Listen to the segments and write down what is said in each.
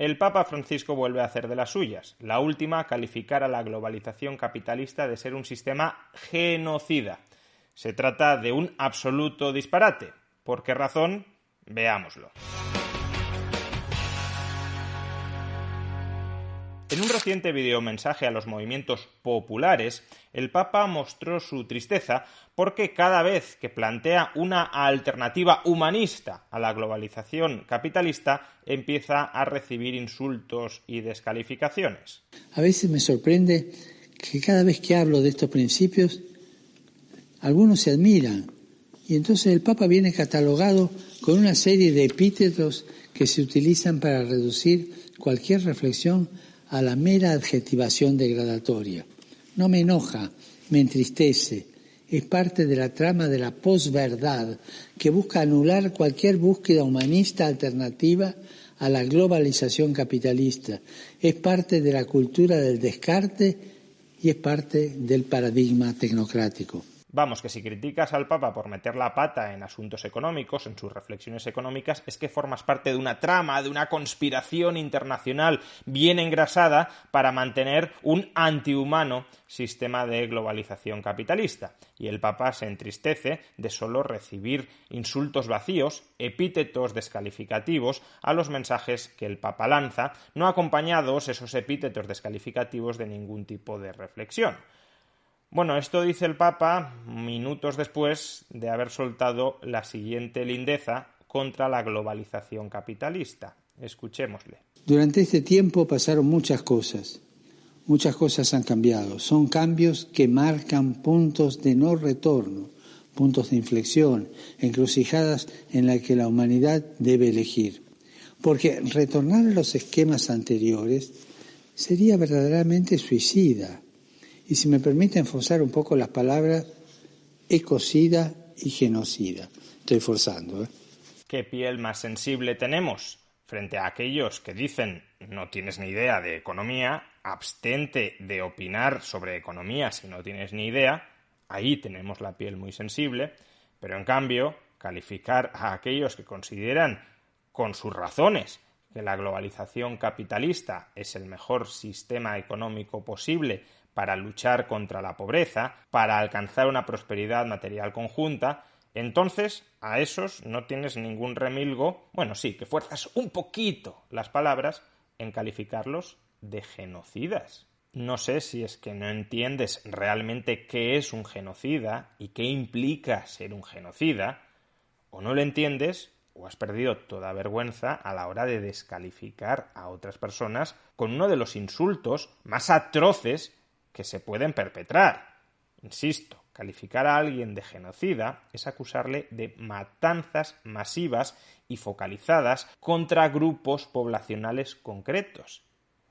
El Papa Francisco vuelve a hacer de las suyas. La última, calificar a la globalización capitalista de ser un sistema genocida. Se trata de un absoluto disparate. ¿Por qué razón? Veámoslo. En un reciente videomensaje a los movimientos populares, el Papa mostró su tristeza porque cada vez que plantea una alternativa humanista a la globalización capitalista, empieza a recibir insultos y descalificaciones. A veces me sorprende que cada vez que hablo de estos principios, algunos se admiran, y entonces el Papa viene catalogado con una serie de epítetos que se utilizan para reducir cualquier reflexión a la mera adjetivación degradatoria. No me enoja, me entristece. Es parte de la trama de la posverdad que busca anular cualquier búsqueda humanista alternativa a la globalización capitalista. Es parte de la cultura del descarte y es parte del paradigma tecnocrático. Vamos, que si criticas al Papa por meter la pata en asuntos económicos, en sus reflexiones económicas, es que formas parte de una trama, de una conspiración internacional bien engrasada para mantener un antihumano sistema de globalización capitalista. Y el Papa se entristece de solo recibir insultos vacíos, epítetos descalificativos a los mensajes que el Papa lanza, no acompañados esos epítetos descalificativos de ningún tipo de reflexión. Bueno, esto dice el Papa minutos después de haber soltado la siguiente lindeza contra la globalización capitalista. Escuchémosle. Durante este tiempo pasaron muchas cosas. Muchas cosas han cambiado. Son cambios que marcan puntos de no retorno, puntos de inflexión, encrucijadas en las que la humanidad debe elegir. Porque retornar a los esquemas anteriores sería verdaderamente suicida. Y si me permiten forzar un poco las palabras, ecocida y genocida. Estoy forzando, ¿eh? ¿Qué piel más sensible tenemos frente a aquellos que dicen no tienes ni idea de economía, abstente de opinar sobre economía si no tienes ni idea? Ahí tenemos la piel muy sensible, pero en cambio calificar a aquellos que consideran con sus razones que la globalización capitalista es el mejor sistema económico posible para luchar contra la pobreza, para alcanzar una prosperidad material conjunta, entonces a esos no tienes ningún remilgo, bueno, sí, que fuerzas un poquito las palabras en calificarlos de genocidas. No sé si es que no entiendes realmente qué es un genocida y qué implica ser un genocida, o no lo entiendes o has perdido toda vergüenza a la hora de descalificar a otras personas con uno de los insultos más atroces que se pueden perpetrar. Insisto, calificar a alguien de genocida es acusarle de matanzas masivas y focalizadas contra grupos poblacionales concretos.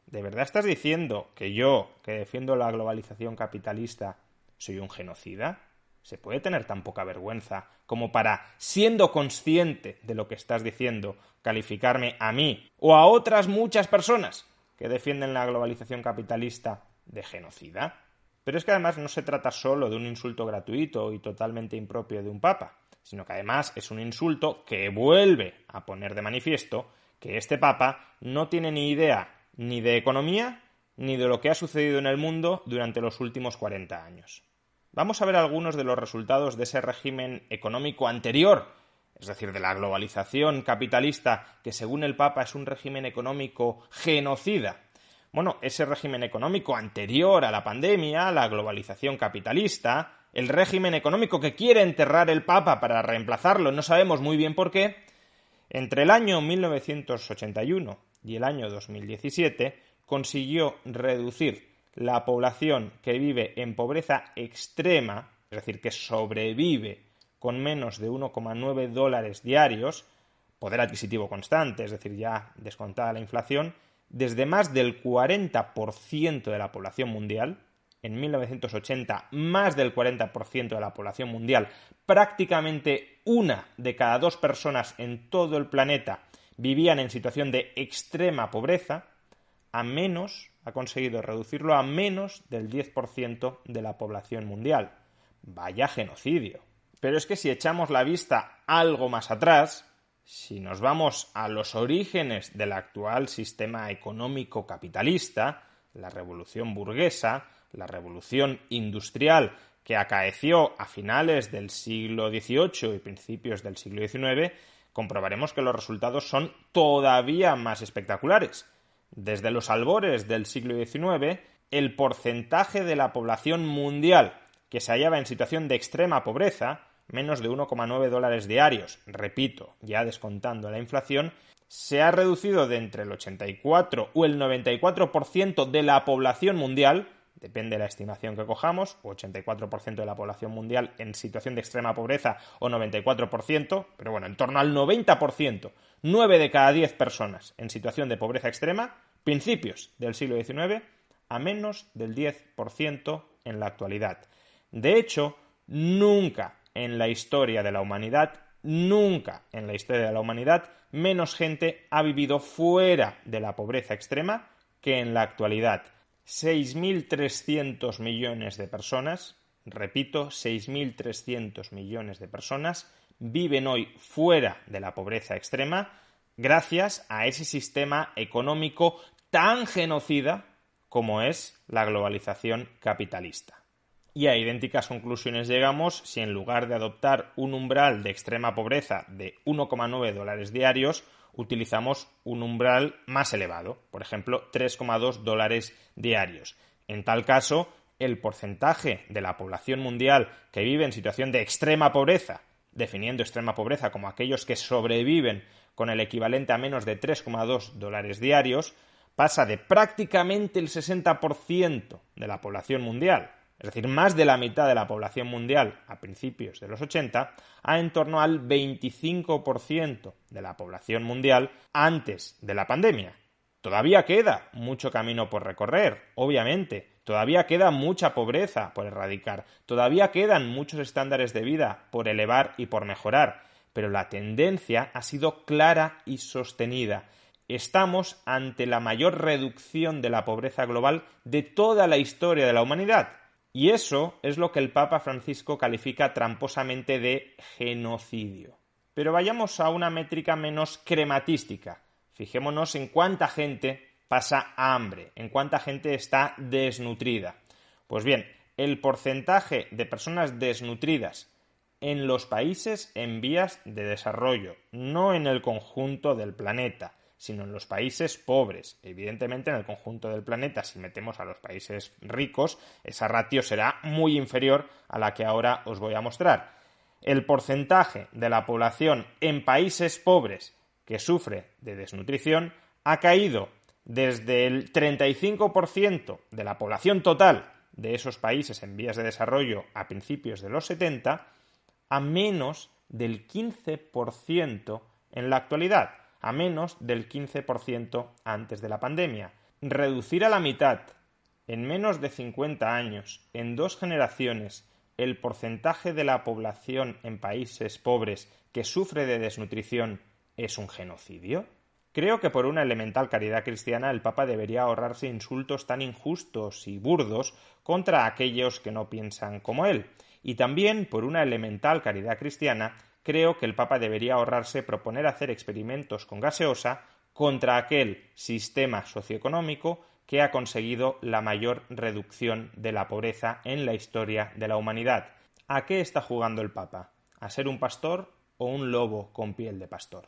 ¿De verdad estás diciendo que yo, que defiendo la globalización capitalista, soy un genocida? ¿Se puede tener tan poca vergüenza como para, siendo consciente de lo que estás diciendo, calificarme a mí o a otras muchas personas que defienden la globalización capitalista de genocida? Pero es que además no se trata solo de un insulto gratuito y totalmente impropio de un papa, sino que además es un insulto que vuelve a poner de manifiesto que este papa no tiene ni idea ni de economía ni de lo que ha sucedido en el mundo durante los últimos 40 años. Vamos a ver algunos de los resultados de ese régimen económico anterior, es decir, de la globalización capitalista, que según el Papa es un régimen económico genocida. Bueno, ese régimen económico anterior a la pandemia, la globalización capitalista, el régimen económico que quiere enterrar el Papa para reemplazarlo, no sabemos muy bien por qué, entre el año 1981 y el año 2017 consiguió reducir la población que vive en pobreza extrema, es decir, que sobrevive con menos de 1,9 dólares diarios, poder adquisitivo constante, es decir, ya descontada la inflación, desde más del 40% de la población mundial, en 1980 más del 40% de la población mundial, prácticamente 1 de cada 2 personas en todo el planeta vivían en situación de extrema pobreza, ha conseguido reducirlo a menos del 10% de la población mundial. Vaya genocidio. Pero es que si echamos la vista algo más atrás, Si nos vamos a los orígenes del actual sistema económico capitalista, la revolución burguesa, la revolución industrial que acaeció a finales del siglo XVIII y principios del siglo XIX, comprobaremos que los resultados son todavía más espectaculares. Desde los albores del siglo XIX, el porcentaje de la población mundial que se hallaba en situación de extrema pobreza, menos de 1,9 dólares diarios, repito, ya descontando la inflación, se ha reducido de entre el 84 o el 94% de la población mundial, depende de la estimación que cojamos, 84% de la población mundial en situación de extrema pobreza o 94%, pero bueno, en torno al 90%, 9 de cada 10 personas en situación de pobreza extrema, principios del siglo XIX, a menos del 10% en la actualidad. De hecho, nunca en la historia de la humanidad, menos gente ha vivido fuera de la pobreza extrema que en la actualidad. 6.300 millones de personas, repito, 6.300 millones de personas viven hoy fuera de la pobreza extrema gracias a ese sistema económico tan genocida como es la globalización capitalista. Y a idénticas conclusiones llegamos si en lugar de adoptar un umbral de extrema pobreza de 1,9 dólares diarios, utilizamos un umbral más elevado, por ejemplo, 3,2 dólares diarios. En tal caso, el porcentaje de la población mundial que vive en situación de extrema pobreza, definiendo extrema pobreza como aquellos que sobreviven con el equivalente a menos de 3,2 dólares diarios, pasa de prácticamente el 60% de la población mundial, es decir, más de la mitad de la población mundial a principios de los 80, a en torno al 25% de la población mundial antes de la pandemia. Todavía queda mucho camino por recorrer, obviamente. Todavía queda mucha pobreza por erradicar. Todavía quedan muchos estándares de vida por elevar y por mejorar. Pero la tendencia ha sido clara y sostenida. Estamos ante la mayor reducción de la pobreza global de toda la historia de la humanidad. Y eso es lo que el Papa Francisco califica tramposamente de genocidio. Pero vayamos a una métrica menos crematística. Fijémonos en cuánta gente pasa hambre, en cuánta gente está desnutrida. Pues bien, el porcentaje de personas desnutridas en los países en vías de desarrollo, no en el conjunto del planeta, sino en los países pobres. Evidentemente, en el conjunto del planeta, si metemos a los países ricos, esa ratio será muy inferior a la que ahora os voy a mostrar. El porcentaje de la población en países pobres que sufre de desnutrición ha caído desde el 35% de la población total de esos países en vías de desarrollo a principios de los 70 a menos del 15% en la actualidad, a menos del 15% antes de la pandemia. Reducir a la mitad, en menos de 50 años, en 2 generaciones, el porcentaje de la población en países pobres que sufre de desnutrición es un genocidio. Creo que por una elemental caridad cristiana el Papa debería ahorrarse insultos tan injustos y burdos contra aquellos que no piensan como él. Y también por una elemental caridad cristiana creo que el Papa debería ahorrarse proponer hacer experimentos con gaseosa contra aquel sistema socioeconómico que ha conseguido la mayor reducción de la pobreza en la historia de la humanidad. ¿A qué está jugando el Papa? ¿A ser un pastor o un lobo con piel de pastor?